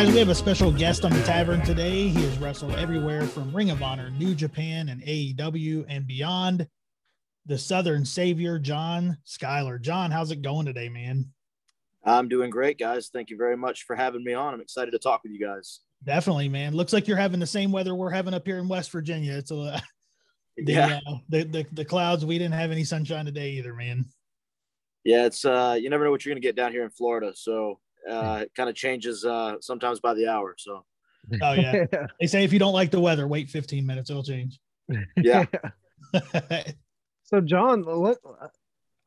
guys, we have a special guest on the Tavern today. He has wrestled everywhere from Ring of Honor, New Japan, and AEW and beyond. The Southern Savior, John SKYLER. John, how's it going today, man? I'm doing great, guys. Thank you very much for having me on. I'm excited to talk with you guys. Definitely, man. Looks like you're having the same weather we're having up here in West Virginia. It's the clouds. We didn't have any sunshine today either, man. Yeah, it's you never know what you're gonna get down here in Florida, so it kind of changes sometimes by the hour. So oh yeah, they say if you don't like the weather, wait 15 minutes, it'll change. Yeah. So John,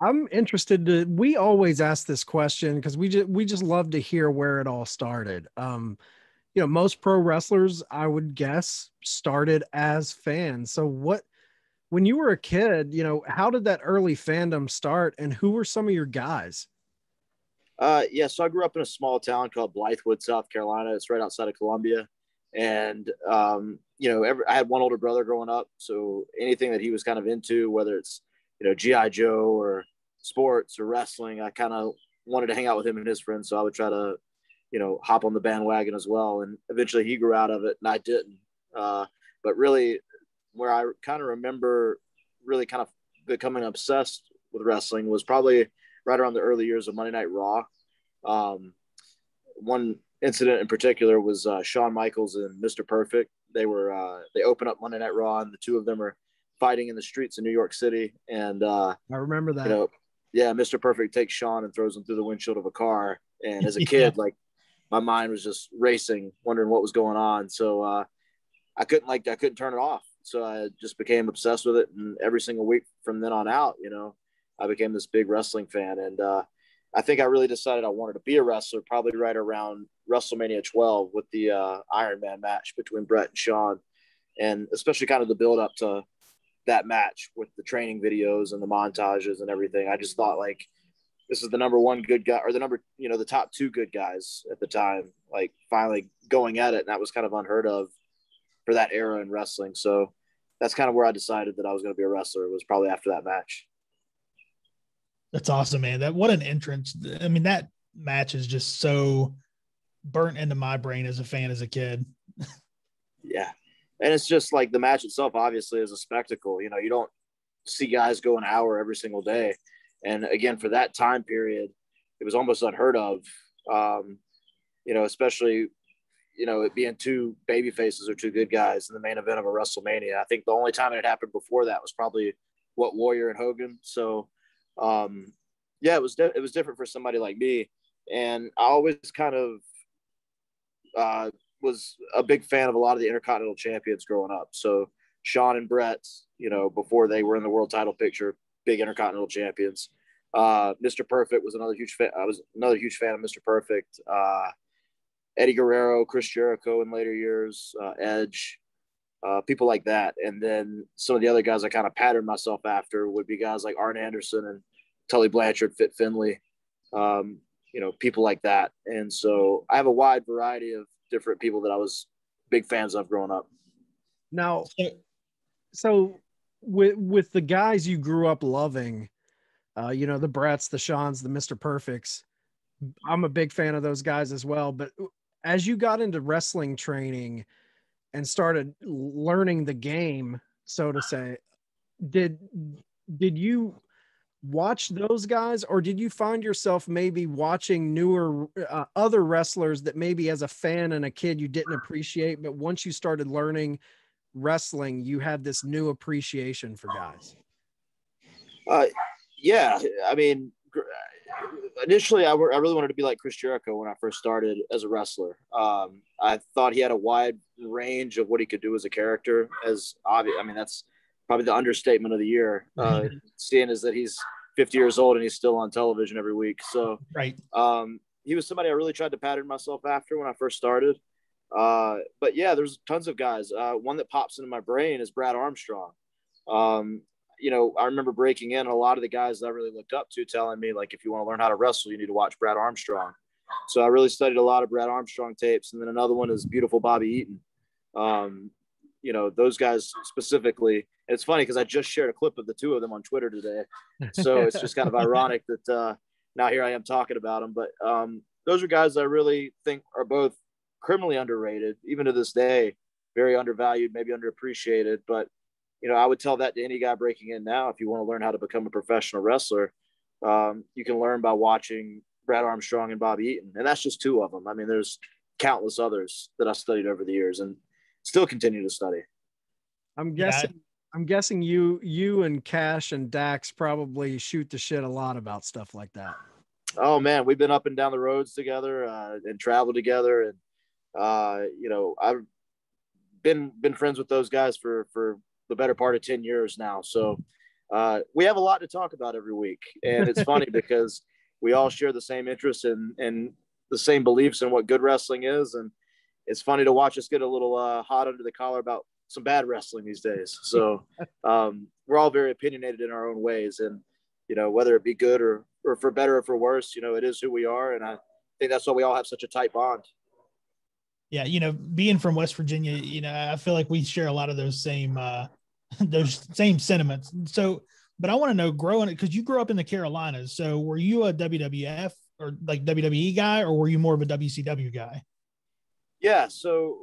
I'm interested to. We always ask this question because we just love to hear where it all started. Most pro wrestlers, I would guess, started as fans. So when you were a kid, how did that early fandom start, and who were some of your guys? So I grew up in a small town called Blythewood, South Carolina. It's right outside of Columbia. And, I had one older brother growing up. So anything that he was kind of into, whether it's, G.I. Joe or sports or wrestling, I kind of wanted to hang out with him and his friends. So I would try to, hop on the bandwagon as well. And eventually he grew out of it and I didn't. But really where I kind of remember really kind of becoming obsessed with wrestling was probably right around the early years of Monday Night Raw. One incident in particular was Shawn Michaels and Mr. Perfect. They open up Monday Night Raw, and the two of them are fighting in the streets of New York City. And I remember that. Mr. Perfect takes Shawn and throws him through the windshield of a car. And as a kid, my mind was just racing, wondering what was going on. So I couldn't turn it off. So I just became obsessed with it, and every single week from then on out, I became this big wrestling fan. And I think I really decided I wanted to be a wrestler probably right around WrestleMania 12 with the Iron Man match between Bret and Shawn, and especially kind of the build up to that match with the training videos and the montages and everything. I just thought this is the number one good guy, or the top two good guys at the time, finally going at it. And that was kind of unheard of for that era in wrestling. So that's kind of where I decided that I was going to be a wrestler, was probably after that match. That's awesome, man. What an entrance. I mean, that match is just so burnt into my brain as a fan as a kid. Yeah. And it's just the match itself obviously is a spectacle. You don't see guys go an hour every single day. And again, for that time period, it was almost unheard of, especially, it being two baby faces or two good guys in the main event of a WrestleMania. I think the only time it had happened before that was probably Warrior and Hogan. So, it was different for somebody like me. And I always kind of was a big fan of a lot of the Intercontinental champions growing up. So Shawn and Bret, before they were in the world title picture, big Intercontinental champions. Mr. Perfect was another huge fan. I was another huge fan of Mr. Perfect. Eddie Guerrero, Chris Jericho in later years, Edge, people like that. And then some of the other guys I kind of patterned myself after would be guys like Arn Anderson and Tully Blanchard, Fit Finlay, people like that. And so I have a wide variety of different people that I was big fans of growing up. Now, so with the guys you grew up loving, the Bretts, the Shawns, the Mr. Perfects, I'm a big fan of those guys as well. But as you got into wrestling training and started learning the game, so to say, did you watch those guys, or did you find yourself maybe watching newer other wrestlers that maybe as a fan and a kid you didn't appreciate, but once you started learning wrestling, you had this new appreciation for guys? Yeah. I mean, initially I really wanted to be like Chris Jericho when I first started as a wrestler. I thought he had a wide range of what he could do as a character. That's probably the understatement of the year, seeing is that he's 50 years old and he's still on television every week. So right. He was somebody I really tried to pattern myself after when I first started. But yeah, there's tons of guys. One that pops into my brain is Brad Armstrong. I remember breaking in, a lot of the guys that I really looked up to telling me, if you want to learn how to wrestle, you need to watch Brad Armstrong. So I really studied a lot of Brad Armstrong tapes. And then another one is Beautiful Bobby Eaton. Those guys specifically. And it's funny because I just shared a clip of the two of them on Twitter today. So it's just kind of ironic that now here I am talking about them. But those are guys I really think are both criminally underrated, even to this day, very undervalued, maybe underappreciated. But, you know, I would tell that to any guy breaking in now. If you want to learn how to become a professional wrestler, you can learn by watching Brad Armstrong and Bobby Eaton. And that's just two of them. I mean, there's countless others that I studied over the years and still continue to study. I'm guessing you and Cash and Dax probably shoot the shit a lot about stuff like that. Oh man, we've been up and down the roads together and traveled together. And, you know, I've been friends with those guys for the better part of 10 years now. So we have a lot to talk about every week. And it's funny because we all share the same interests and the same beliefs in what good wrestling is. And it's funny to watch us get a little hot under the collar about some bad wrestling these days. So we're all very opinionated in our own ways. And, you know, whether it be good or for better or for worse, you know, it is who we are. And I think that's why we all have such a tight bond. Yeah. You know, being from West Virginia, you know, I feel like we share a lot of those same sentiments. So, but I want to know, growing it, because you grew up in the Carolinas. So were you a WWF or like WWE guy, or were you more of a WCW guy? Yeah. So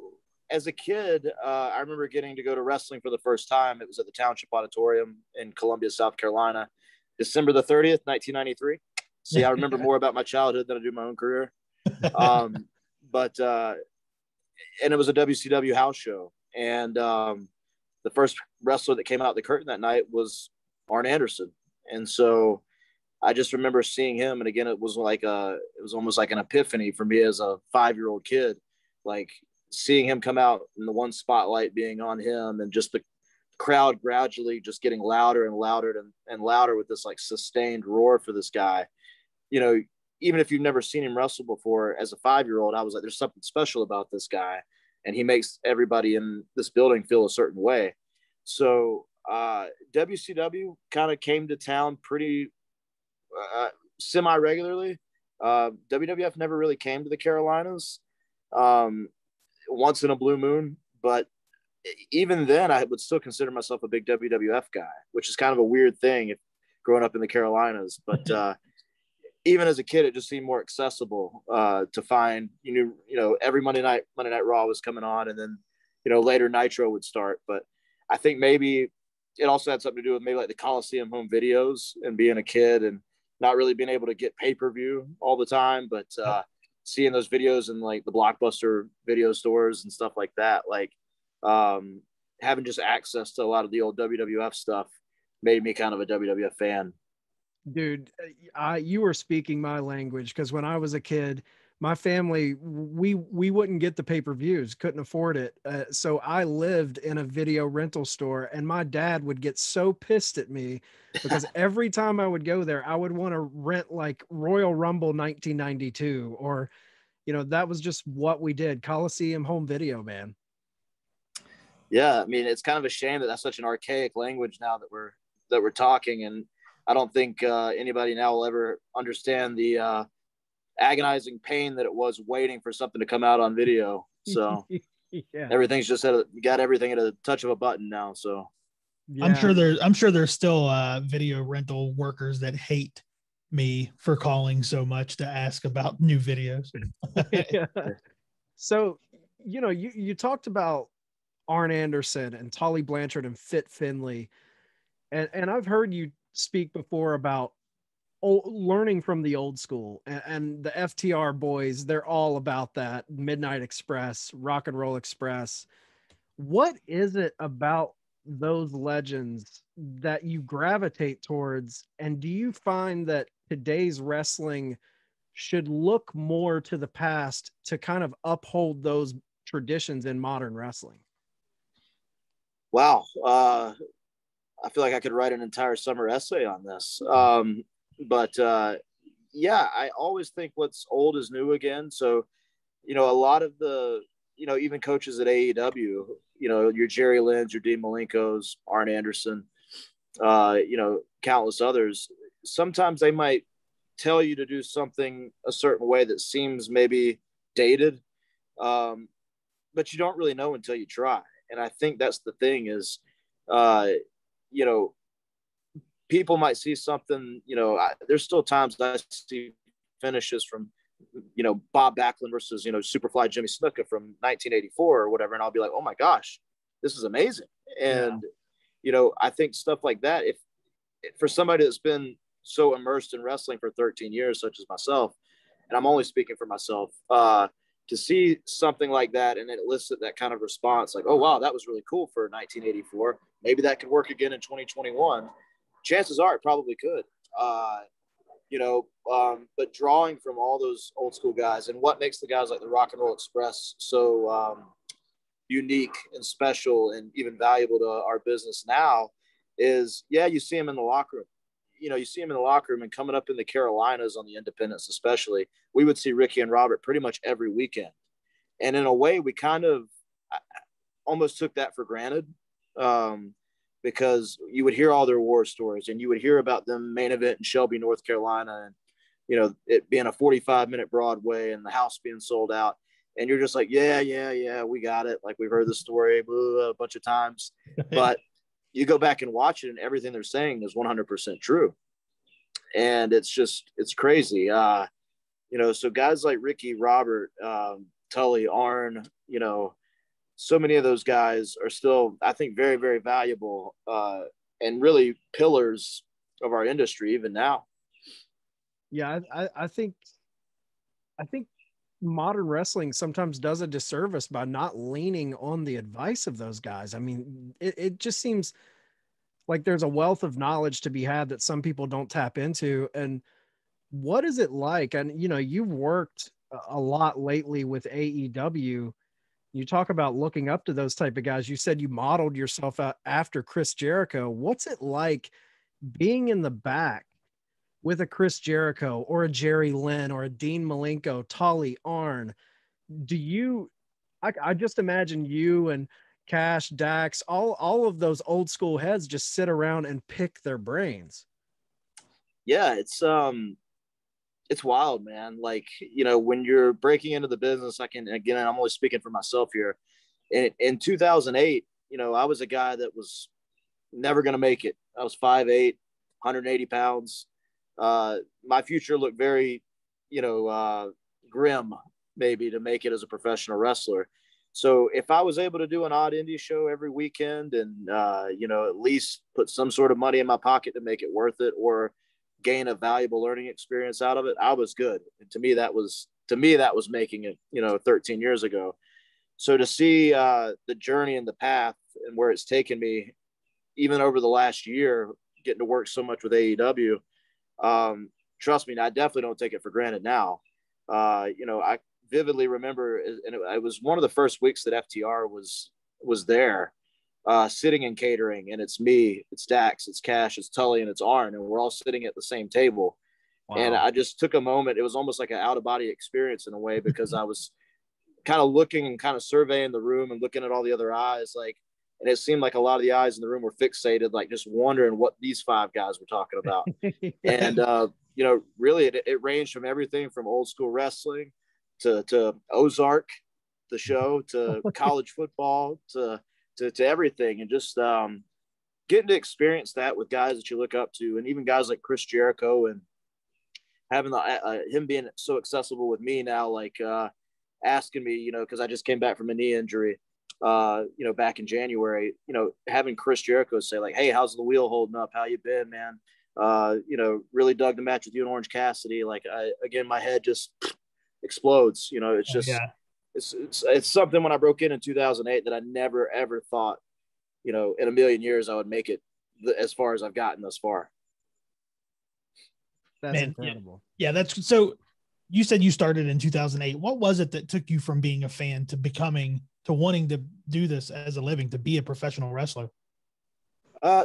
as a kid, I remember getting to go to wrestling for the first time. It was at the Township Auditorium in Columbia, South Carolina, December the 30th, 1993. See, I remember more about my childhood than I do my own career. And it was a WCW house show. And the first wrestler that came out the curtain that night was Arn Anderson. And so I just remember seeing him. And again, it was almost like an epiphany for me as a 5-year-old kid, like seeing him come out and the one spotlight being on him and just the crowd gradually just getting louder and louder and louder with this like sustained roar for this guy. You know, even if you've never seen him wrestle before, as a 5-year-old, I was like, there's something special about this guy. And he makes everybody in this building feel a certain way. So WCW kind of came to town pretty semi-regularly. WWF never really came to the Carolinas, once in a blue moon. But even then, I would still consider myself a big WWF guy, which is kind of a weird thing if growing up in the Carolinas. But even as a kid, it just seemed more accessible to find. You know, every Monday Night Raw was coming on, and then, you know, later Nitro would start. But I think maybe it also had something to do with maybe like the Coliseum home videos and being a kid and not really being able to get pay-per-view all the time, but seeing those videos in like the Blockbuster video stores and stuff like that, like having just access to a lot of the old WWF stuff made me kind of a WWF fan. Dude, you were speaking my language, because when I was a kid, my family, we wouldn't get the pay-per-views, couldn't afford it. So I lived in a video rental store, and my dad would get so pissed at me because every time I would go there, I would want to rent like Royal Rumble 1992, or, you know, that was just what we did. Coliseum home video, man. Yeah. I mean, it's kind of a shame that that's such an archaic language now that we're talking. And I don't think anybody now will ever understand the agonizing pain that it was waiting for something to come out on video. So yeah. Everything's just got everything at a touch of a button now. So yeah. I'm sure there's still video rental workers that hate me for calling so much to ask about new videos. Yeah. So, you know, you talked about Arn Anderson and Tully Blanchard and Fit Finlay. And I've heard you speak before about learning from the old school, and the FTR boys. They're all about that Midnight Express, Rock and Roll Express. What is it about those legends that you gravitate towards? And do you find that today's wrestling should look more to the past to kind of uphold those traditions in modern wrestling? Wow. I feel like I could write an entire summer essay on this. Yeah, I always think what's old is new again. So, you know, a lot of the, you know, even coaches at AEW, you know, your Jerry Lynn's, your Dean Malenko's, Arn Anderson, you know, countless others, sometimes they might tell you to do something a certain way that seems maybe dated, but you don't really know until you try. And I think that's the thing is, you know, people might see something, you know, there's still times I see finishes from Bob Backlund versus, Superfly Jimmy Snuka from 1984 or whatever. And I'll be like, oh my gosh, this is amazing. And, I think stuff like that, if for somebody that's been so immersed in wrestling for 13 years, such as myself, and I'm only speaking for myself, to see something like that and it elicit that kind of response, like, oh, wow, that was really cool for 1984. Maybe that could work again in 2021. Chances are it probably could. But drawing from all those old school guys, and what makes the guys like the Rock and Roll Express so unique and special and even valuable to our business now is, you see them in the locker room. You see them in the locker room, and coming up in the Carolinas on the independents, especially, we would see Ricky and Robert pretty much every weekend. And in a way, we kind of almost took that for granted, because you would hear all their war stories, and you would hear about them main event in Shelby, North Carolina, and, it being a 45-minute Broadway and the house being sold out. And you're just like, yeah, we got it. Like, we've heard the story a bunch of times, but you go back and watch it, and everything they're saying is 100% true. And it's crazy. So guys like Ricky, Robert, Tully, Arn, so many of those guys are still, I think, very, very valuable, and really pillars of our industry even now. Yeah, I think modern wrestling sometimes does a disservice by not leaning on the advice of those guys. I mean, it just seems like there's a wealth of knowledge to be had that some people don't tap into. And what is it like? And, you've worked a lot lately with AEW. You talk about looking up to those type of guys. You said you modeled yourself after Chris Jericho. What's it like being in the back with a Chris Jericho or a Jerry Lynn or a Dean Malenko, Tully, Arn? I just imagine you and Cash, Dax, all of those old school heads just sit around and pick their brains. Yeah, it's wild, man. Like, when you're breaking into the business, I'm only speaking for myself here. In 2008, I was a guy that was never going to make it. I was 5'8", 180 pounds. My future looked very, grim, maybe, to make it as a professional wrestler. So if I was able to do an odd indie show every weekend and, at least put some sort of money in my pocket to make it worth it, or gain a valuable learning experience out of it, I was good. And to me, that was making it, 13 years ago. So to see the journey and the path and where it's taken me, even over the last year, getting to work so much with AEW, trust me, I definitely don't take it for granted now. I vividly remember, and it was one of the first weeks that FTR was there, sitting in catering, and it's me, it's Dax, it's Cash, it's Tully, and it's Arn, and we're all sitting at the same table. Wow. And I just took a moment. It was almost like an out-of-body experience in a way, because I was kind of looking and kind of surveying the room and looking at all the other eyes, and it seemed like a lot of the eyes in the room were fixated, like just wondering what these five guys were talking about. And really it ranged from everything from old school wrestling to Ozark, the show, to college football, to everything. And just getting to experience that with guys that you look up to, and even guys like Chris Jericho, and having him being so accessible with me now, like asking me, because I just came back from a knee injury, back in January, having Chris Jericho say, like, hey, how's the wheel holding up? How you been, man? Really dug the match with you and Orange Cassidy. Like, again, my head just explodes. It's just, it's something. When I broke in 2008, that I never, ever thought, in a million years, I would make it as far as I've gotten thus far. That's incredible. Yeah. That's so. You said you started in 2008. What was it that took you from being a fan to wanting to do this as a living, to be a professional wrestler?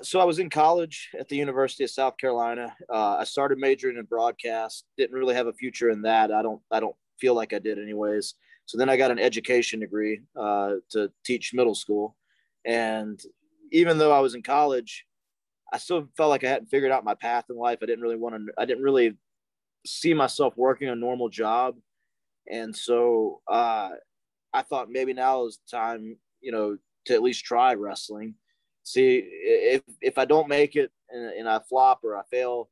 So I was in college at the University of South Carolina. I started majoring in broadcast. Didn't really have a future in that. I don't feel like I did anyways. So then I got an education degree to teach middle school. And even though I was in college, I still felt like I hadn't figured out my path in life. I didn't really see myself working a normal job. And so I thought maybe now is the time, to at least try wrestling. See, if I don't make it and I flop or I fail,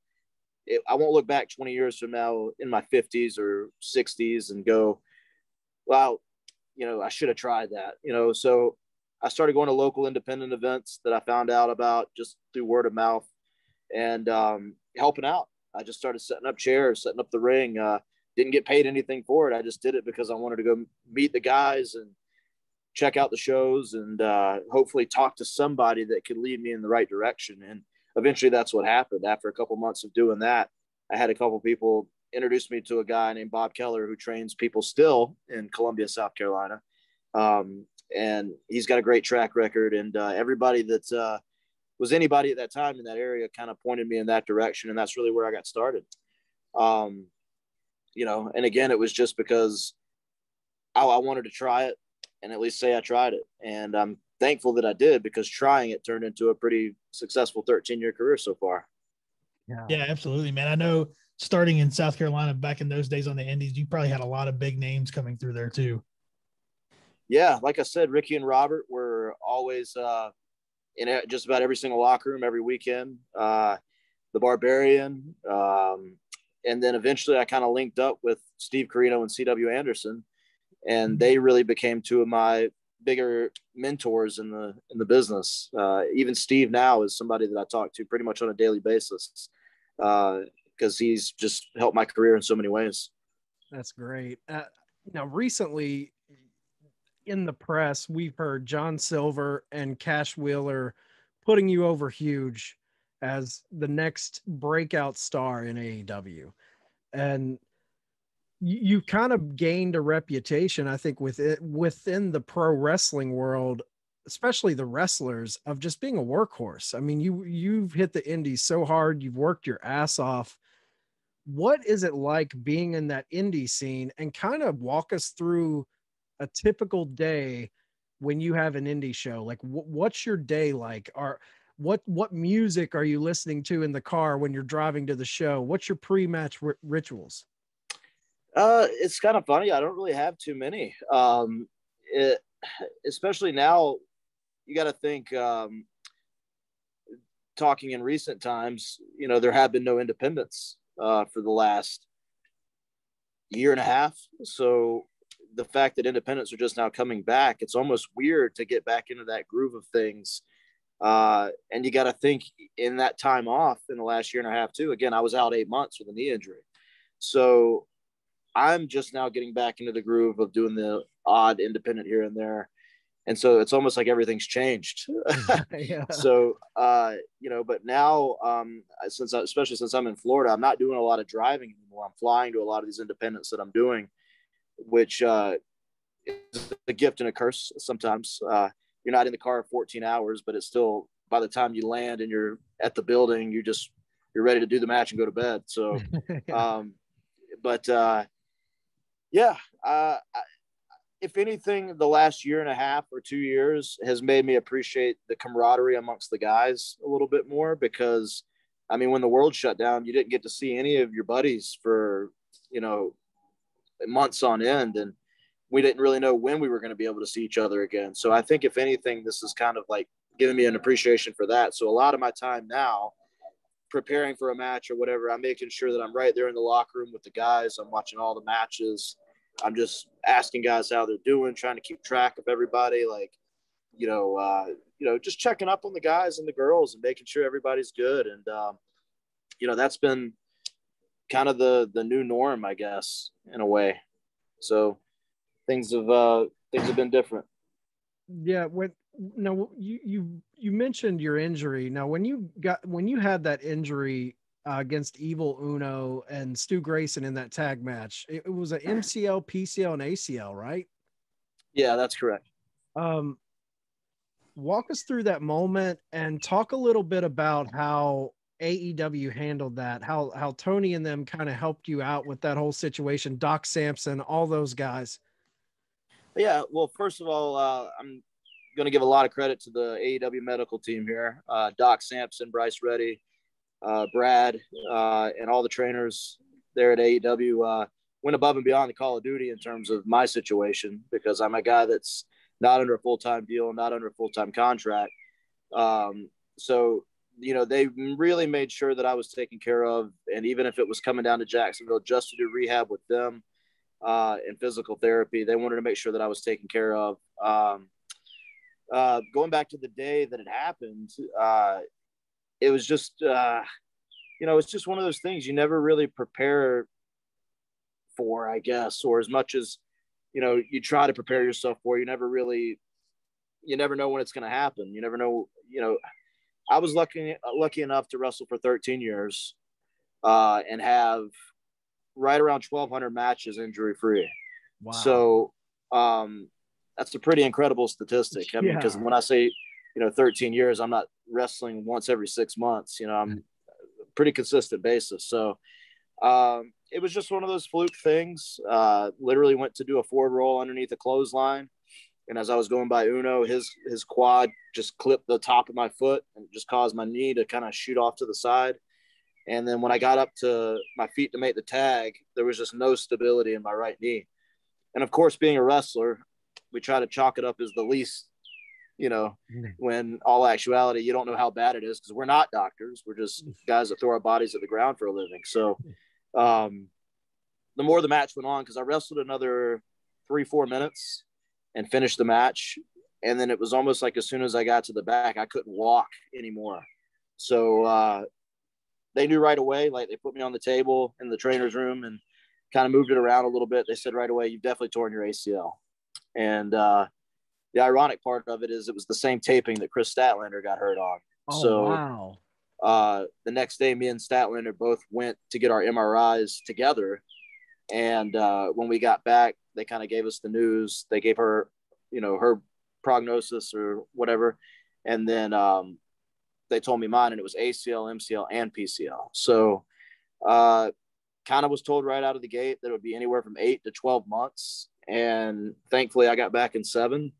I won't look back 20 years from now in my 50s or 60s and go, well, I should have tried that, So I started going to local independent events that I found out about just through word of mouth and helping out. I just started setting up chairs, setting up the ring. Didn't get paid anything for it. I just did it because I wanted to go meet the guys and check out the shows and hopefully talk to somebody that could lead me in the right direction. And eventually that's what happened. After a couple months of doing that, I had a couple people introduce me to a guy named Bob Keller who trains people still in Columbia, South Carolina. And he's got a great track record. And everybody that was anybody at that time in that area kind of pointed me in that direction. And that's really where I got started. And again, it was just because I wanted to try it and at least say I tried it. And I'm thankful that I did, because trying it turned into a pretty successful 13-year career so far. Yeah, absolutely, man. I know starting in South Carolina back in those days on the Indies, you probably had a lot of big names coming through there too. Yeah. Like I said, Ricky and Robert were always in just about every single locker room every weekend. The Barbarian. And then eventually I kind of linked up with Steve Carino and C.W. Anderson, and they really became two of my bigger mentors in the business. Even Steve now is somebody that I talk to pretty much on a daily basis, because he's just helped my career in so many ways. That's great. Now, recently in the press, we've heard John Silver and Cash Wheeler putting you over huge as the next breakout star in AEW. And you kind of gained a reputation, I think, within the pro wrestling world, especially the wrestlers, of just being a workhorse. I mean, you've hit the indies so hard, you've worked your ass off. What is it like being in that indie scene, and kind of walk us through a typical day when you have an indie show? Like, what's your day like? What music are you listening to in the car when you're driving to the show? What's your pre-match rituals? It's kind of funny. I don't really have too many. Especially now, you got to think, talking in recent times, there have been no independents for the last year and a half. So the fact that independents are just now coming back, it's almost weird to get back into that groove of things. And you got to think, in that time off in the last year and a half too, again, I was out 8 months with a knee injury. So I'm just now getting back into the groove of doing the odd independent here and there. And so it's almost like everything's changed. Yeah. So, but now, especially since I'm in Florida, I'm not doing a lot of driving anymore. I'm flying to a lot of these independents that I'm doing, which is a gift and a curse sometimes. You're not in the car 14 hours, but it's still, by the time you land and you're at the building, you're ready to do the match and go to bed. So, if anything, the last year and a half or 2 years has made me appreciate the camaraderie amongst the guys a little bit more, because I mean, when the world shut down, you didn't get to see any of your buddies for, months on end. And we didn't really know when we were going to be able to see each other again. So I think, if anything, this is kind of like giving me an appreciation for that. So a lot of my time now, preparing for a match or whatever, I'm making sure that I'm right there in the locker room with the guys. I'm watching all the matches. I'm just asking guys how they're doing, trying to keep track of everybody, just checking up on the guys and the girls and making sure everybody's good. And, that's been kind of the new norm, I guess, in a way. So things have been different. Yeah. You mentioned your injury. Now, when you had that injury against Evil Uno and Stu Grayson in that tag match, it was an MCL, PCL, and ACL, right? Yeah, that's correct. Walk us through that moment and talk a little bit about how AEW handled that, how Tony and them kind of helped you out with that whole situation, Doc Sampson, all those guys. Yeah, well, first of all, I'm going to give a lot of credit to the AEW medical team here. Doc Sampson, Bryce Reddy, Brad, and all the trainers there at AEW went above and beyond the call of duty in terms of my situation, because I'm a guy that's not under a full-time deal, not under a full-time contract. So they really made sure that I was taken care of. And even if it was coming down to Jacksonville just to do rehab with them and physical therapy, they wanted to make sure that I was taken care of. Going back to the day that it happened, it was just, it's just one of those things you never really prepare for, I guess, or as much as, you try to prepare yourself for, you never know when it's going to happen. You never know, I was lucky enough to wrestle for 13 years and have right around 1,200 matches injury free. Wow. So that's a pretty incredible statistic. I mean, because when I say, 13 years, I'm not wrestling once every 6 months. I'm pretty consistent basis. So it was just one of those fluke things. Literally went to do a forward roll underneath a clothesline. And as I was going by Uno, his quad just clipped the top of my foot and just caused my knee to kind of shoot off to the side. And then when I got up to my feet to make the tag, there was just no stability in my right knee. And of course, being a wrestler, we try to chalk it up as the least, when all actuality, you don't know how bad it is because we're not doctors. We're just guys that throw our bodies at the ground for a living. So the more the match went on, because I wrestled another 3-4 minutes and finished the match. And then it was almost like as soon as I got to the back, I couldn't walk anymore. So they knew right away, like they put me on the table in the trainer's room and kind of moved it around a little bit. They said right away, you've definitely torn your ACL. And the ironic part of it is it was the same taping that Chris Statlander got hurt on. Oh, so wow. The next day, me and Statlander both went to get our MRIs together. And when we got back, they kind of gave us the news. They gave her, her prognosis or whatever. And then they told me mine, and it was ACL, MCL, and PCL. So kind of was told right out of the gate that it would be anywhere from 8 to 12 months. And thankfully I got back in 7.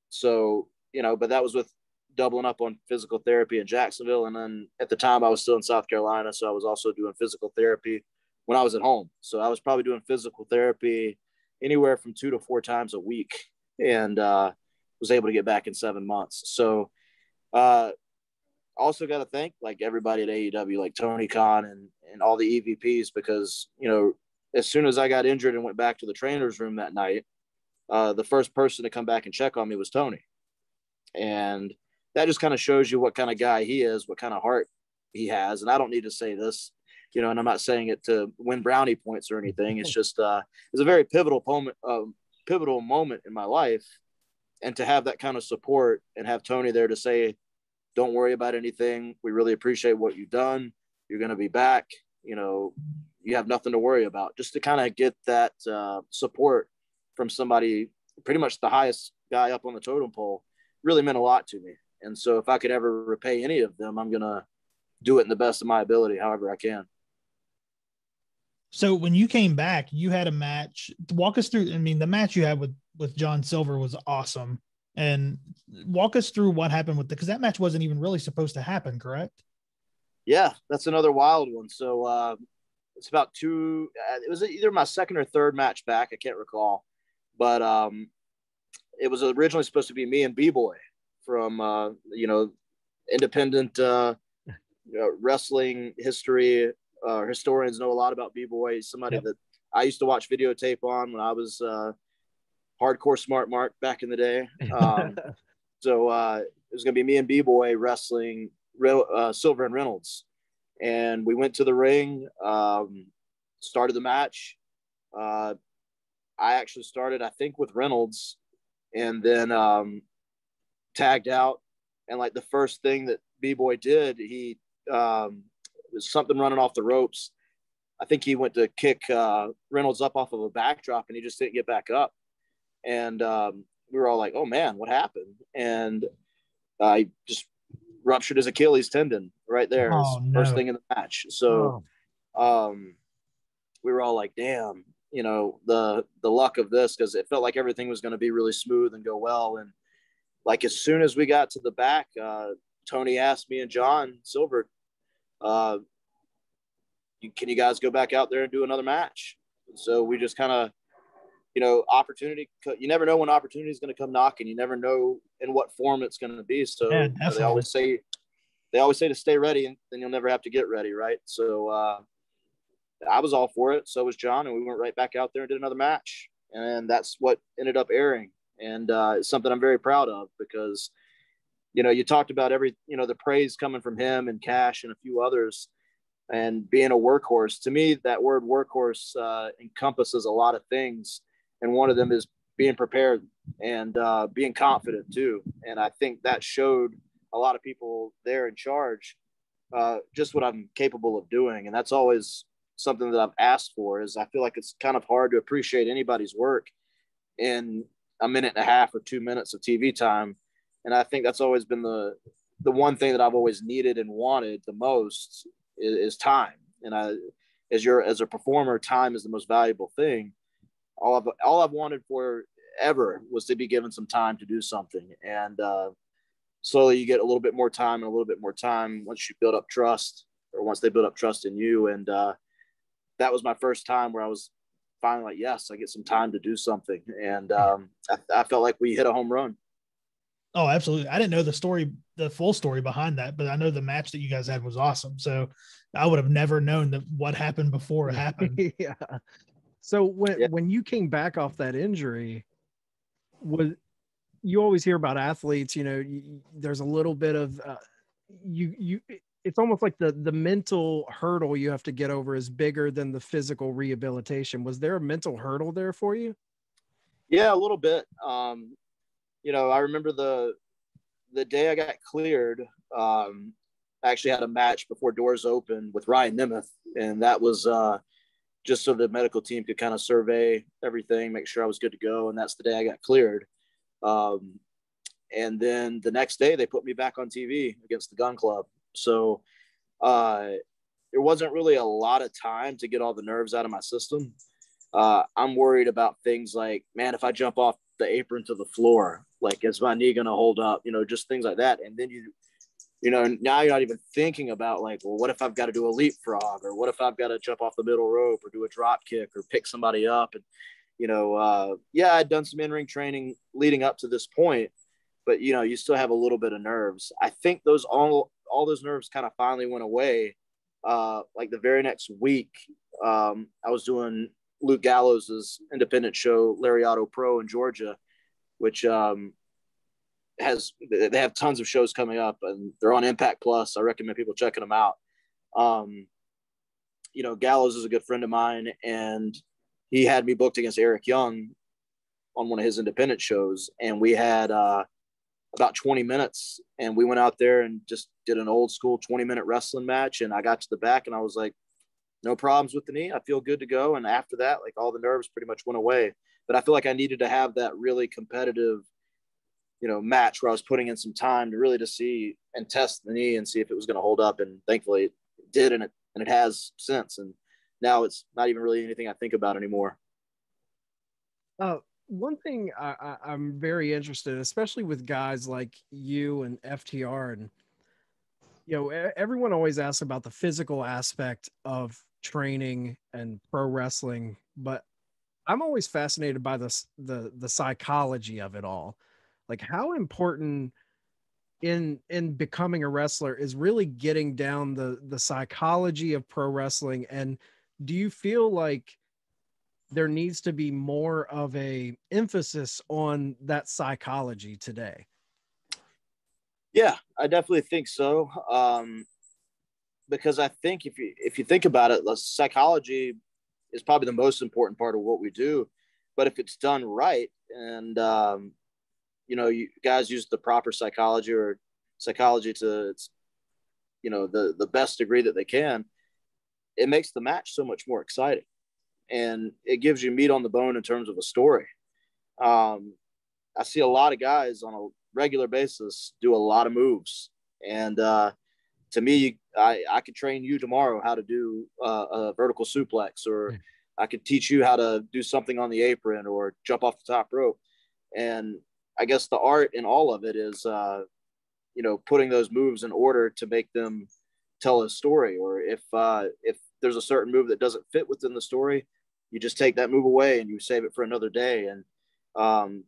So, but that was with doubling up on physical therapy in Jacksonville. And then at the time I was still in South Carolina. So I was also doing physical therapy when I was at home. So I was probably doing physical therapy anywhere from 2 to 4 times a week, and was able to get back in 7 months. So also got to thank like everybody at AEW, like Tony Khan and all the EVPs, because, as soon as I got injured and went back to the trainer's room that night, the first person to come back and check on me was Tony. And that just kind of shows you what kind of guy he is, what kind of heart he has. And I don't need to say this, and I'm not saying it to win brownie points or anything. It's just, it's a very pivotal moment in my life. And to have that kind of support and have Tony there to say, don't worry about anything. We really appreciate what you've done. You're going to be back. You have nothing to worry about. Just to kind of get that support from somebody, pretty much the highest guy up on the totem pole, really meant a lot to me. And so if I could ever repay any of them, I'm going to do it in the best of my ability, however I can. So when you came back, you had a match. Walk us through. I mean, the match you had with John Silver was awesome. And walk us through what happened with because that match wasn't even really supposed to happen, correct? Yeah, that's another wild one. So it's about it was either my second or third match back. I can't recall. But it was originally supposed to be me and B-Boy from, independent wrestling history. Historians know a lot about B-Boy. He's somebody that I used to watch videotape on when I was hardcore smart Mark back in the day. So it was going to be me and B-Boy wrestling Silver and Reynolds. And we went to the ring, started the match. I actually started, I think, with Reynolds, and then tagged out. And like the first thing that B-Boy did, he was something running off the ropes. I think he went to kick Reynolds up off of a backdrop, and he just didn't get back up. And we were all like, oh man, what happened? And I just ruptured his Achilles tendon right there. First thing in the match. So we were all like, damn, the luck of this, because it felt like everything was going to be really smooth and go well. And like as soon as we got to the back, Tony asked me and John Silver, can you guys go back out there and do another match? And so we just kind of, opportunity, you never know when opportunity is going to come knocking. You never know in what form it's going to be. So they always say, they always say to stay ready, and then you'll never have to get ready. Right. So, I was all for it. So was John. And we went right back out there and did another match. And that's what ended up airing. And it's something I'm very proud of because, you know, you talked about the praise coming from him and Cash and a few others and being a workhorse. To me, that word workhorse encompasses a lot of things. And one of them is being prepared and being confident too. And I think that showed a lot of people there in charge just what I'm capable of doing. And that's always something that I've asked for. Is I feel like it's kind of hard to appreciate anybody's work in a minute and a half or 2 minutes of TV time. And I think that's always been the one thing that I've always needed and wanted the most is time. And as a performer, time is the most valuable thing. All I've wanted for ever was to be given some time to do something. And slowly you get a little bit more time and a little bit more time once you build up trust, or once they build up trust in you. And that was my first time where I was finally like, yes, I get some time to do something. And I felt like we hit a home run. Oh, absolutely. I didn't know the full story behind that, but I know the match that you guys had was awesome. So I would have never known what happened before it happened. Yeah. So when you came back off that injury, you always hear about athletes, there's a little bit of it's almost like the mental hurdle you have to get over is bigger than the physical rehabilitation. Was there a mental hurdle there for you? Yeah, a little bit. I remember the day I got cleared, I actually had a match before doors opened with Ryan Nemeth. And that was just so the medical team could kind of survey everything, make sure I was good to go. And that's the day I got cleared. And then the next day they put me back on TV against the Gun Club. So there wasn't really a lot of time to get all the nerves out of my system. I'm worried about things like, man, if I jump off the apron to the floor, like, is my knee going to hold up? Just things like that. And then now you're not even thinking about like, well, what if I've got to do a leapfrog, or what if I've got to jump off the middle rope or do a drop kick or pick somebody up? And, I'd done some in-ring training leading up to this point, but you still have a little bit of nerves. I think all those nerves kind of finally went away. Like the very next week, I was doing Luke Gallows's independent show, Lariato Pro in Georgia, which they have tons of shows coming up, and they're on Impact Plus. I recommend people checking them out. Gallows is a good friend of mine, and he had me booked against Eric Young on one of his independent shows, and we had about 20 minutes, and we went out there and just did an old school 20-minute wrestling match. And I got to the back and I was like, no problems with the knee. I feel good to go. And after that, like, all the nerves pretty much went away. But I feel like I needed to have that really competitive, match where I was putting in some time to see and test the knee and see if it was going to hold up. And thankfully it did. And it has since. And now it's not even really anything I think about anymore. One thing I'm very interested in, especially with guys like you and FTR, and everyone always asks about the physical aspect of training and pro wrestling, but I'm always fascinated by the psychology of it all. Like, how important in becoming a wrestler is really getting down the psychology of pro wrestling. And do you feel like there needs to be more of a emphasis on that psychology today? Yeah, I definitely think so. Because I think if you think about it, the psychology is probably the most important part of what we do. But if it's done right, and you guys use the proper psychology or psychology to the best degree that they can, it makes the match so much more exciting. And it gives you meat on the bone in terms of a story. I see a lot of guys on a regular basis do a lot of moves. And to me, I could train you tomorrow how to do a vertical suplex, or I could teach you how to do something on the apron or jump off the top rope. And I guess the art in all of it is, putting those moves in order to make them tell a story. Or if there's a certain move that doesn't fit within the story, you just take that move away and you save it for another day. And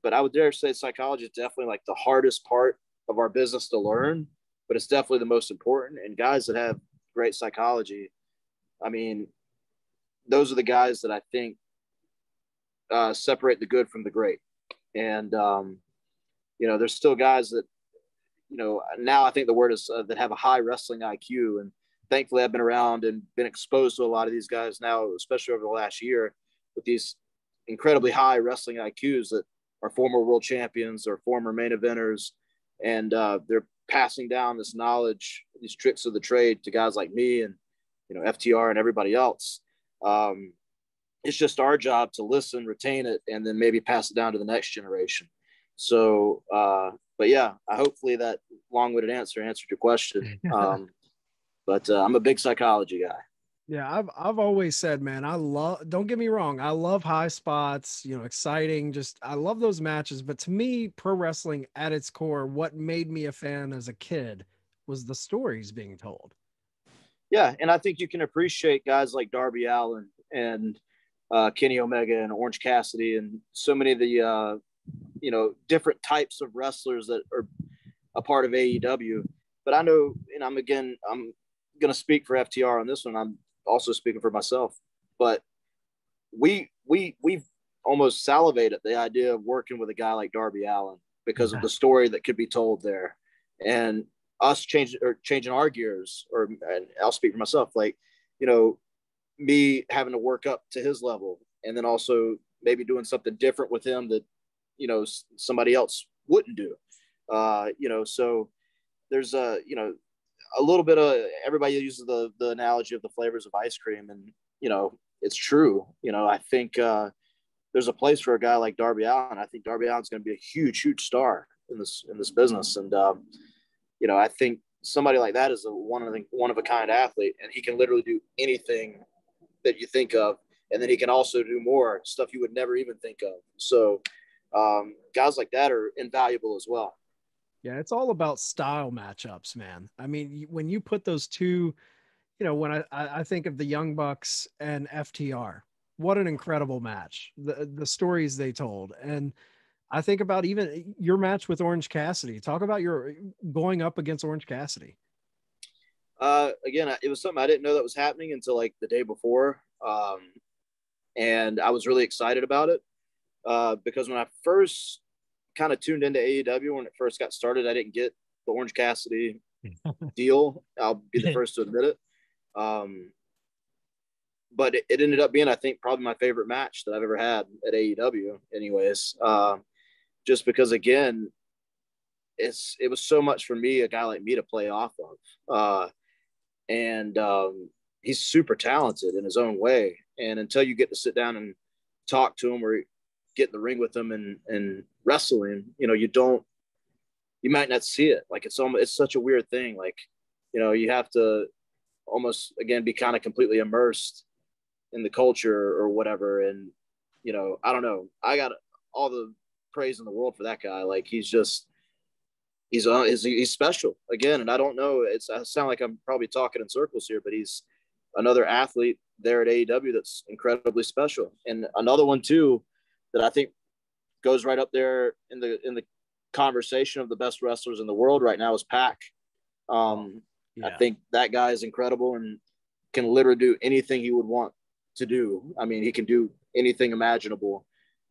but I would dare say psychology is definitely like the hardest part of our business to learn, but it's definitely the most important. And guys that have great psychology, I mean, those are the guys that I think separate the good from the great. And, there's still guys that, now I think the word is that have a high wrestling IQ. And thankfully I've been around and been exposed to a lot of these guys now, especially over the last year, with these incredibly high wrestling IQs that are former world champions or former main eventers. And they're passing down this knowledge, these tricks of the trade to guys like me and, FTR and everybody else. It's just our job to listen, retain it, and then maybe pass it down to the next generation. So, but yeah, hopefully that long-winded answer answered your question. But I'm a big psychology guy. Yeah, I've always said, man, don't get me wrong, I love high spots, exciting, I love those matches. But to me, pro wrestling at its core, what made me a fan as a kid was the stories being told. Yeah, and I think you can appreciate guys like Darby Allin and Kenny Omega and Orange Cassidy and so many of the different types of wrestlers that are a part of AEW. But I know, and I'm going to speak for FTR on this one. I'm also speaking for myself, but we've almost salivated the idea of working with a guy like Darby Allin because of the story that could be told there, and us changing our gears. And I'll speak for myself, like, me having to work up to his level, and then also maybe doing something different with him that, somebody else wouldn't do. So there's a little bit of, everybody uses the analogy of the flavors of ice cream, and, it's true. I think there's a place for a guy like Darby Allin. I think Darby Allin's going to be a huge, huge star in this business. And, I think somebody like that is a one of a kind athlete, and he can literally do anything that you think of. And then he can also do more stuff you would never even think of. So guys like that are invaluable as well. Yeah, it's all about style matchups, man. I mean, when you put those two, when I think of the Young Bucks and FTR, what an incredible match. The stories they told. And I think about even your match with Orange Cassidy. Talk about your going up against Orange Cassidy. Again, it was something I didn't know that was happening until like the day before. And I was really excited about it because when I first kind of tuned into AEW, when it first got started, I didn't get the Orange Cassidy deal. I'll be the first to admit it. But it ended up being, I think, probably my favorite match that I've ever had at AEW anyways. Just because, again, it was so much for me, a guy like me, to play off of. And he's super talented in his own way. And until you get to sit down and talk to him or get in the ring with him and wrestle him, you might not see it. Like, it's such a weird thing. Like, you have to almost, again, be kind of completely immersed in the culture or whatever. And, I don't know. I got all the praise in the world for that guy. Like, he's special again. And I don't know, I sound like I'm probably talking in circles here, but he's another athlete there at AEW that's incredibly special. And another one too, that I think goes right up there in the conversation of the best wrestlers in the world right now is Pac. I think that guy is incredible and can literally do anything he would want to do. I mean, he can do anything imaginable.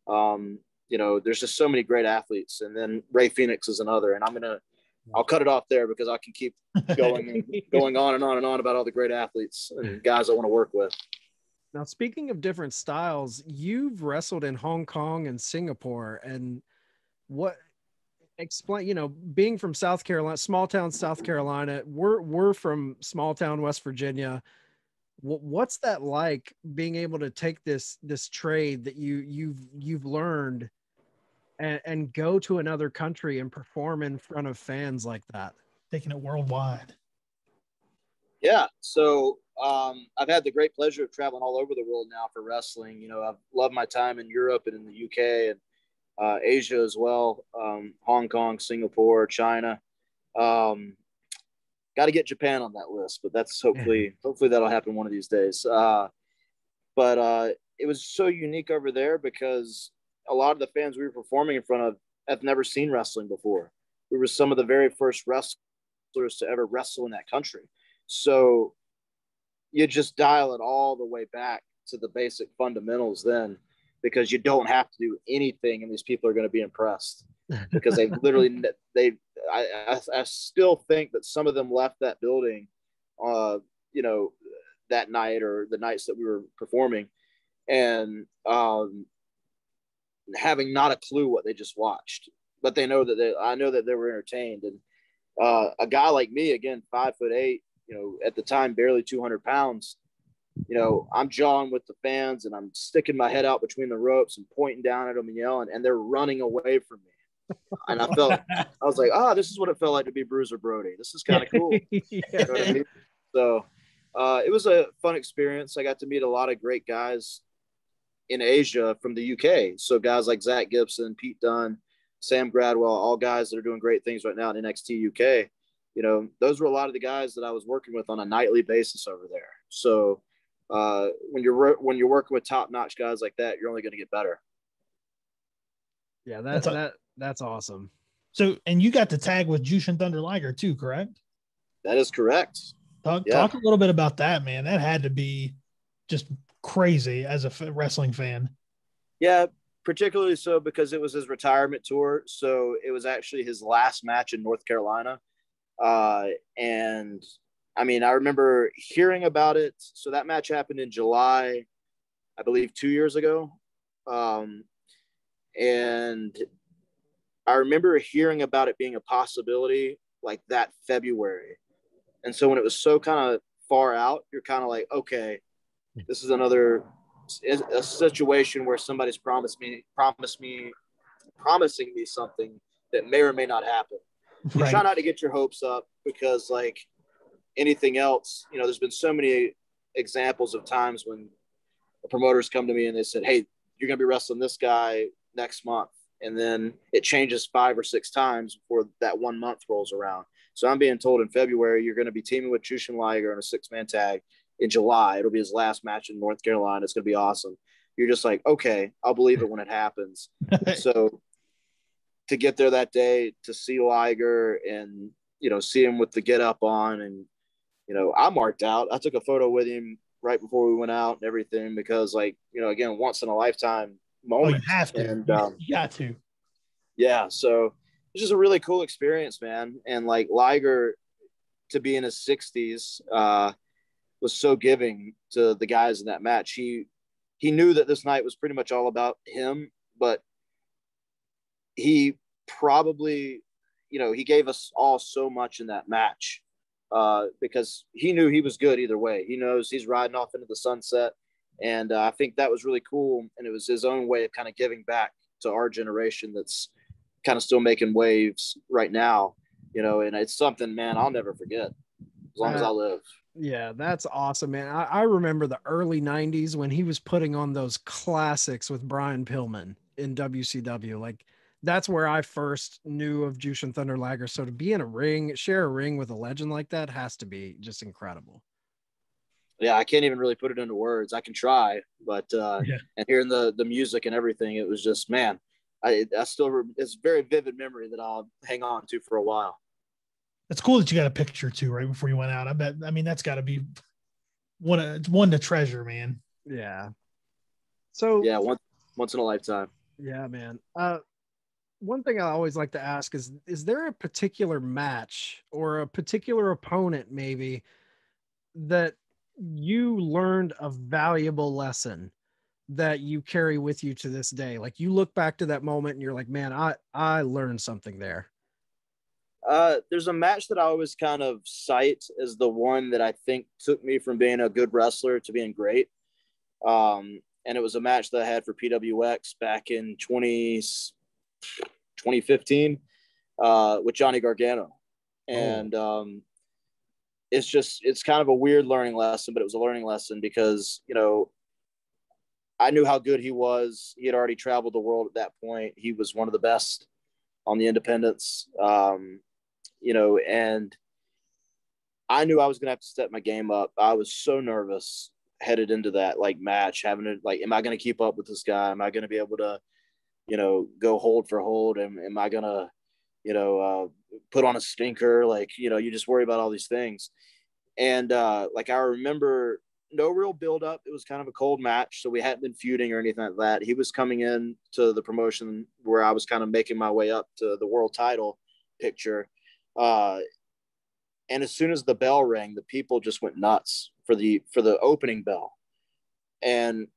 There's just so many great athletes. And then Ray Phoenix is another. And I'll cut it off there because I can keep going on and on and on about all the great athletes and guys I want to work with. Now, speaking of different styles, you've wrestled in Hong Kong and Singapore. And explain, being from South Carolina, small town South Carolina, we're from small town West Virginia. What's that like, being able to take this trade that you've learned and go to another country and perform in front of fans like that? Taking it worldwide. Yeah. So I've had the great pleasure of traveling all over the world now for wrestling. I've loved my time in Europe and in the UK and Asia as well. Hong Kong, Singapore, China. Got to get Japan on that list, but that's hopefully that'll happen one of these days. But it was so unique over there because a lot of the fans we were performing in front of have never seen wrestling before. We were some of the very first wrestlers wrestlers to ever wrestle in that country. So you just dial it all the way back to the basic fundamentals then, because you don't have to do anything and these people are going to be impressed because they literally, I still think that some of them left that building, you know, that night or the nights that we were performing, and having not a clue what they just watched, but I know that they were entertained. And a guy like me, again, 5'8", you know, at the time, barely 200 pounds, you know, I'm jawing with the fans and I'm sticking my head out between the ropes and pointing down at them and yelling, and they're running away from me. And I was like, this is what it felt like to be Bruiser Brody. This is kind of cool. Yeah. You know what I mean? So it was a fun experience. I got to meet a lot of great guys in Asia from the UK. So guys like Zach Gibson, Pete Dunne, Sam Gradwell, all guys that are doing great things right now in NXT UK. You know, those were a lot of the guys that I was working with on a nightly basis over there. So when you're working with top-notch guys like that, you're only going to get better. Yeah, that's awesome. So, and you got to tag with Jushin Thunder Liger too, correct? That is correct. Talk a little bit about that, man. That had to be just crazy as a wrestling fan. Yeah, particularly so because it was his retirement tour. So it was actually his last match in North Carolina. And I mean, I remember hearing about it. So that match happened in July, I believe 2 years ago. And I remember hearing about it being a possibility like that February. And so when it was so kind of far out, you're kind of like, okay, this is a situation where somebody's promising me something that may or may not happen. You try not to get your hopes up because, like anything else, you know, there's been so many examples of times when the promoters come to me and they said, hey, you're going to be wrestling this guy next month. And then it changes 5 or 6 times before that 1 month rolls around. So I'm being told in February, you're going to be teaming with Jushin Liger in a 6-man tag. In July, it'll be his last match in North Carolina. It's going to be awesome. You're just like, okay, I'll believe it when it happens. So to get there that day, to see Liger and, you know, see him with the get up on, and, you know, I marked out. I took a photo with him right before we went out and everything because, like, you know, again, once in a lifetime moment. You have to. And, you got to. Yeah. So it's just a really cool experience, man. And like Liger, to be in his 60s, was so giving to the guys in that match. He knew that this night was pretty much all about him, but he probably, you know, he gave us all so much in that match because he knew he was good either way. He knows he's riding off into the sunset. And I think that was really cool. And it was his own way of kind of giving back to our generation that's kind of still making waves right now, you know, and it's something, man, I'll never forget as long as I live. Yeah, that's awesome, man. I remember the early 90s when he was putting on those classics with Brian Pillman in WCW. Like, that's where I first knew of Jushin Thunder Liger. So to be in a ring, share a ring with a legend like that has to be just incredible. Yeah, I can't even really put it into words. I can try, but and hearing the music and everything, it was just, man, I still, it's a very vivid memory that I'll hang on to for a while. It's cool that you got a picture too right before you went out. I mean, that's got to be one to treasure, man. Yeah. So yeah, once in a lifetime. Yeah, man. One thing I always like to ask is there a particular match or a particular opponent maybe that you learned a valuable lesson that you carry with you to this day? Like, you look back to that moment and you're like, man, I learned something there. There's a match that I always kind of cite as the one that I think took me from being a good wrestler to being great. And it was a match that I had for PWX back in 2015 with Johnny Gargano. And it's kind of a weird learning lesson, but it was a learning lesson because, you know, I knew how good he was. He had already traveled the world at that point. He was one of the best on the independents. You know, and I knew I was going to have to step my game up. I was so nervous headed into that like match, having to like, am I going to keep up with this guy? Am I going to be able to, you know, go hold for hold? Am I going to, you know, put on a stinker. Like, you just worry about all these things. And like, I remember no real build up. It was kind of a cold match. So we hadn't been feuding or anything like that. He was coming in to the promotion where I was kind of making my way up to the world title picture. And as soon as the bell rang, the people just went nuts for the opening bell. And,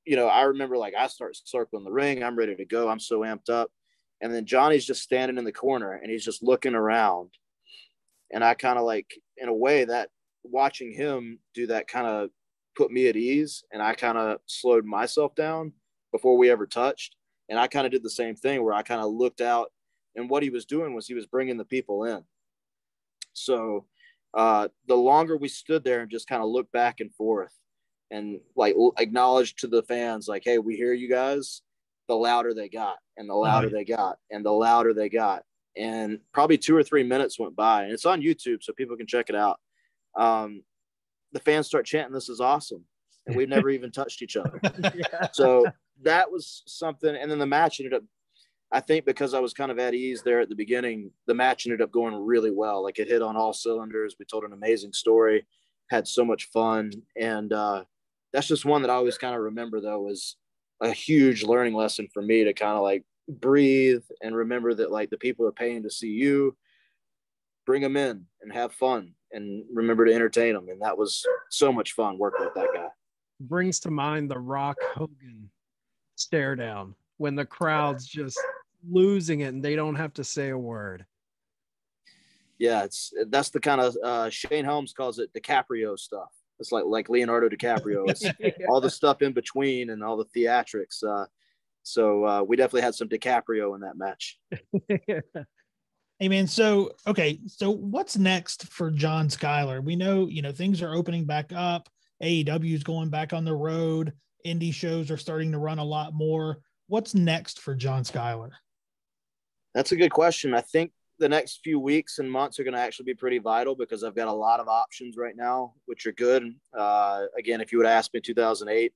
I remember, like, I start circling the ring. I'm ready to go. I'm so amped up. And then Johnny's just standing in the corner and he's just looking around. And I kind of, like, in a way, that watching him do that kind of put me at ease. And I kind of slowed myself down before we ever touched. And I kind of did the same thing where I kind of looked out, and what he was doing was he was bringing the people in. So the longer we stood there and just kind of looked back and forth and, like, acknowledged to the fans, like, hey, we hear you guys, the louder they got, and the louder they got, and the louder they got. And probably 2 or 3 minutes went by, and it's on YouTube, so people can check it out. The fans start chanting, "This is awesome." And we've never even touched each other. Yeah. So that was something. And then the match ended up, I think because I was kind of at ease there at the beginning, the match ended up going really well. Like, it hit on all cylinders. We told an amazing story, had so much fun. And that's just one that I always kind of remember, though, was a huge learning lesson for me to kind of, like, breathe and remember that, like, the people are paying to see you. Bring them in and have fun and remember to entertain them. And that was so much fun working with that guy. Brings to mind the Rock Hogan stare down when the crowd's just losing it and they don't have to say a word. Yeah, that's the kind of Shane Helms calls it DiCaprio stuff. It's like Leonardo DiCaprio. It's all the stuff in between and all the theatrics. So we definitely had some DiCaprio in that match. Hey man, so what's next for John SKYLER? We know, things are opening back up. AEW is going back on the road. Indie shows are starting to run a lot more. What's next for John SKYLER? That's a good question. I think the next few weeks and months are going to actually be pretty vital because I've got a lot of options right now, which are good. Again, if you would ask me in 2008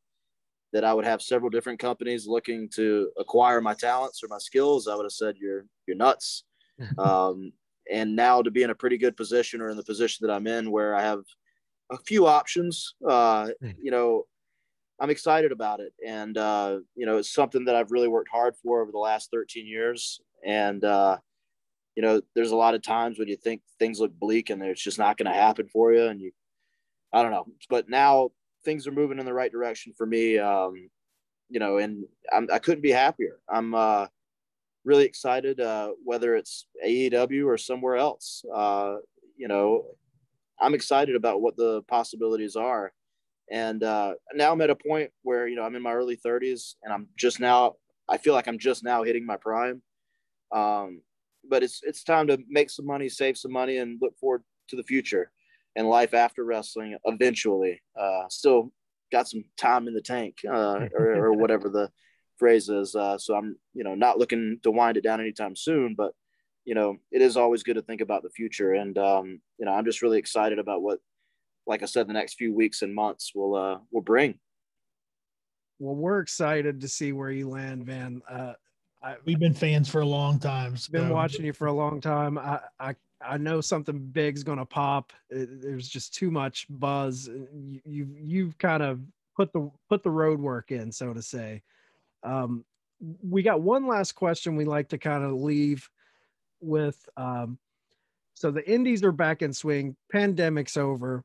that I would have several different companies looking to acquire my talents or my skills, I would have said you're nuts. And now to be in a pretty good position, or in the position that I'm in where I have a few options, I'm excited about it. And, it's something that I've really worked hard for over the last 13 years. And, there's a lot of times when you think things look bleak and it's just not going to happen for you. And I don't know, but now things are moving in the right direction for me. And I couldn't be happier. I'm really excited, whether it's AEW or somewhere else. I'm excited about what the possibilities are. And now I'm at a point where, I'm in my early 30s and I feel like I'm just now hitting my prime. But it's time to make some money, save some money, and look forward to the future and life after wrestling eventually. Still got some time in the tank, or whatever the phrase is. So I'm, not looking to wind it down anytime soon, but, it is always good to think about the future. And, I'm just really excited about what, like I said, the next few weeks and months will bring. Well, we're excited to see where you land, man. We've been fans for a long time. So. Been watching you for a long time. I know something big's going to pop. There's just too much buzz. You've kind of put the road work in, so to say. We got one last question we like to kind of leave with. So the indies are back in swing. Pandemic's over.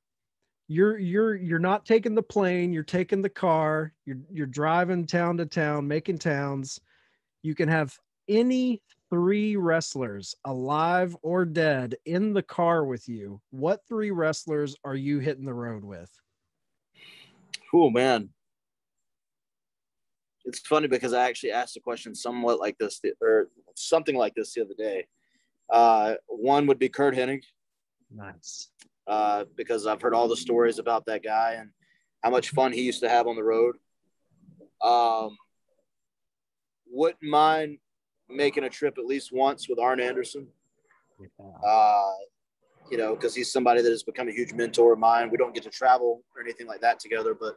You're not taking the plane. You're taking the car. You're driving town to town, making towns. You can have any 3 wrestlers, alive or dead, in the car with you. What 3 wrestlers are you hitting the road with? Oh, man. It's funny because I actually asked a question somewhat like this, or something like this, the other day. One would be Kurt Hennig. Nice. Because I've heard all the stories about that guy and how much fun he used to have on the road. Wouldn't mind making a trip at least once with Arn Anderson. Because he's somebody that has become a huge mentor of mine. We don't get to travel or anything like that together, but,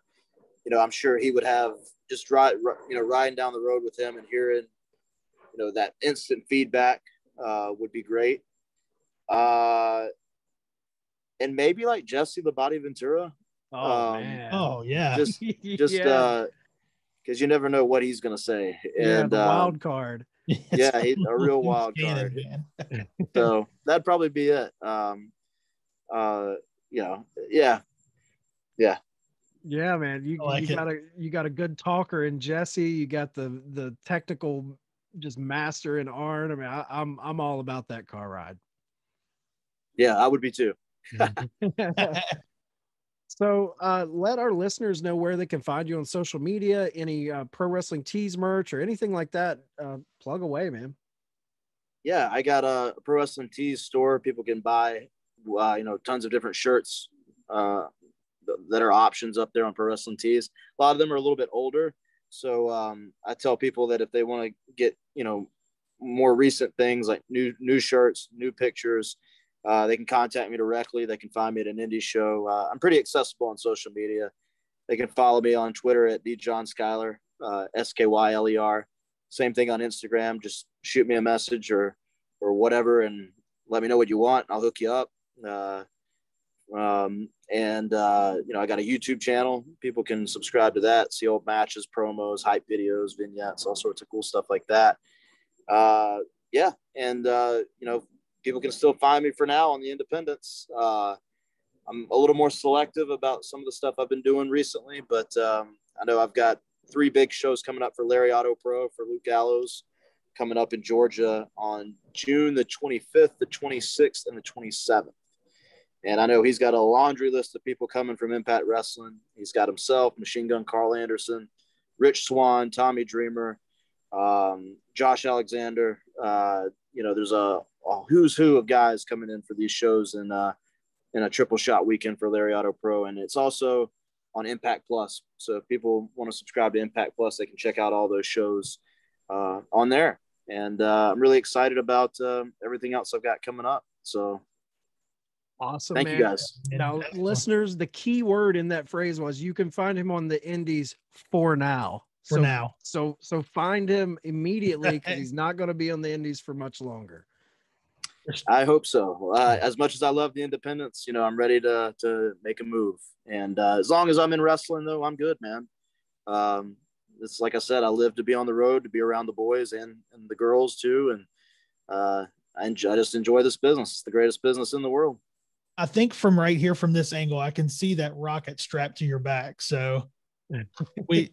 I'm sure he would have just riding down the road with him and hearing, that instant feedback would be great. And maybe like Jesse the Body Ventura. Man. Oh yeah. Just because you never know what he's gonna say. And the wild card. Yeah, he's a real wild card. So that'd probably be it. Yeah, man. You got a good talker in Jesse. You got the technical just master in Arn. I mean, I'm all about that car ride. Yeah, I would be too. So let our listeners know where they can find you on social media, any Pro Wrestling Tees merch or anything like that. Plug away, man. Yeah, I got a Pro Wrestling Tees store. People can buy, tons of different shirts that are options up there on Pro Wrestling Tees. A lot of them are a little bit older. So I tell people that if they want to get, more recent things like new shirts, new pictures, they can contact me directly. They can find me at an indie show. I'm pretty accessible on social media. They can follow me on Twitter at @JohnSkyler, SKYLER. Same thing on Instagram. Just shoot me a message or whatever and let me know what you want. I'll hook you up. I got a YouTube channel. People can subscribe to that, see old matches, promos, hype videos, vignettes, all sorts of cool stuff like that. People can still find me for now on the independents. I'm a little more selective about some of the stuff I've been doing recently, but I know I've got 3 big shows coming up for Larry Auto Pro for Luke Gallows coming up in Georgia on June the 25th, the 26th, and the 27th. And I know he's got a laundry list of people coming from Impact Wrestling. He's got himself, Machine Gun Carl Anderson, Rich Swann, Tommy Dreamer, Josh Alexander. There's a who's who of guys coming in for these shows in a triple shot weekend for Larry Auto Pro. And it's also on Impact Plus. So if people want to subscribe to Impact Plus, they can check out all those shows on there. And I'm really excited about everything else I've got coming up. So awesome. Thank you guys. Now, listeners, the key word in that phrase was you can find him on the indies for now. So find him immediately because he's not going to be on the indies for much longer. I hope so. As much as I love the independents, I'm ready to make a move. And as long as I'm in wrestling, though, I'm good, man. It's like I said, I live to be on the road, to be around the boys and the girls too. And I just enjoy this business. It's the greatest business in the world. I think from right here, from this angle, I can see that rocket strapped to your back. So we're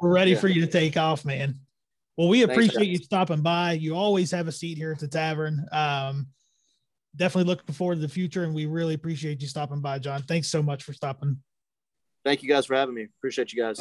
ready for you to take off, man. Well, we appreciate you stopping by. You always have a seat here at the Tavern. Definitely looking forward to the future, and we really appreciate you stopping by, John. Thanks so much for stopping. Thank you guys for having me. Appreciate you guys.